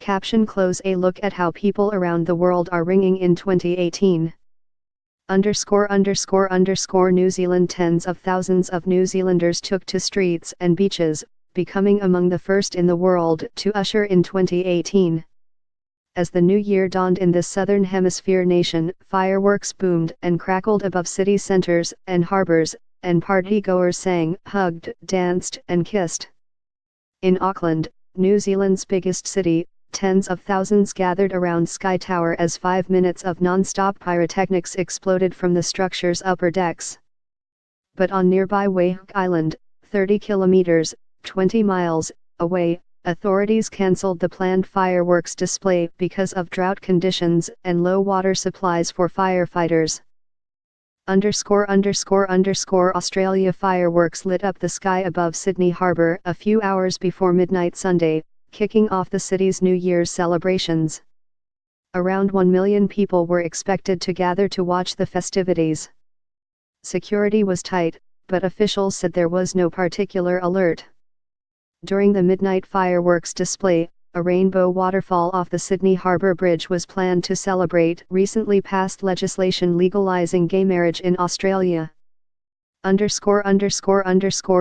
Caption close a look at how people around the world are ringing in 2018. New Zealand. Tens of thousands of New Zealanders took to streets and beaches, becoming among the first in the world to usher in 2018. As the new year dawned in this southern hemisphere nation, fireworks boomed and crackled above city centers and harbors, and partygoers sang, hugged, danced, and kissed. In Auckland, New Zealand's biggest city, tens of thousands gathered around Sky Tower as 5 minutes of non-stop pyrotechnics exploded from the structure's upper decks. But on nearby Waihook Island, 30 kilometers, 20 miles, away, authorities cancelled the planned fireworks display because of drought conditions and low water supplies for firefighters. Australia fireworks lit up the sky above Sydney Harbour a few hours before midnight Sunday, kicking off the city's New Year's celebrations. Around 1 million people were expected to gather to watch the festivities. Security was tight, but officials said there was no particular alert. During the midnight fireworks display, a rainbow waterfall off the Sydney Harbour Bridge was planned to celebrate recently passed legislation legalising gay marriage in Australia.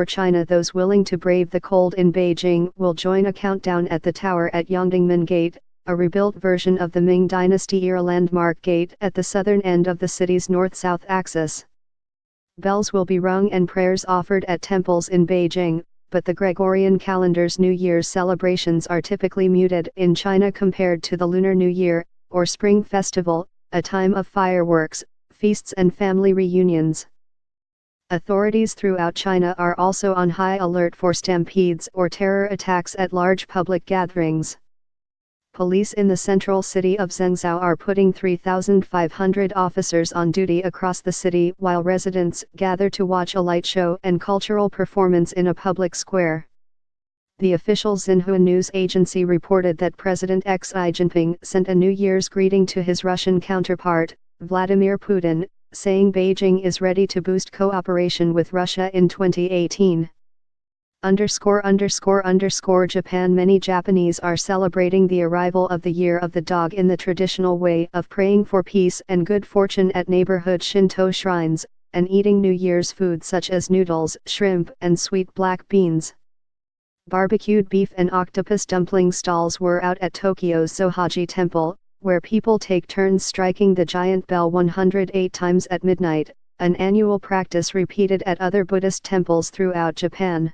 China. Those willing to brave the cold in Beijing will join a countdown at the tower at Yongdingmen Gate, a rebuilt version of the Ming Dynasty-era landmark gate at the southern end of the city's north-south axis. Bells will be rung and prayers offered at temples in Beijing, but the Gregorian calendar's New Year's celebrations are typically muted in China compared to the Lunar New Year, or Spring Festival, a time of fireworks, feasts and family reunions. Authorities throughout China are also on high alert for stampedes or terror attacks at large public gatherings. Police in the central city of Zhengzhou are putting 3,500 officers on duty across the city while residents gather to watch a light show and cultural performance in a public square. The official Xinhua news agency reported that President Xi Jinping sent a New Year's greeting to his Russian counterpart, Vladimir Putin, saying Beijing is ready to boost cooperation with Russia in 2018. Japan. Many Japanese are celebrating the arrival of the Year of the Dog in the traditional way of praying for peace and good fortune at neighborhood Shinto shrines, and eating New Year's food such as noodles, shrimp, and sweet black beans. Barbecued beef and octopus dumpling stalls were out at Tokyo's Sohaji Temple, where people take turns striking the giant bell 108 times at midnight, an annual practice repeated at other Buddhist temples throughout Japan.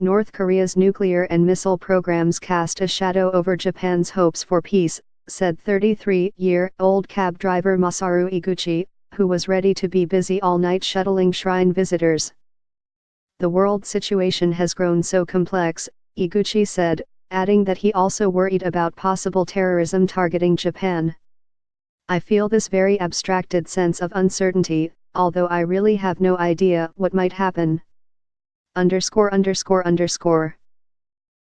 North Korea's nuclear and missile programs cast a shadow over Japan's hopes for peace, said 33-year-old cab driver Masaru Iguchi, who was ready to be busy all night shuttling shrine visitors. The world situation has grown so complex, Iguchi said, adding that he also worried about possible terrorism targeting Japan. I feel this very abstracted sense of uncertainty, although I really have no idea what might happen. ________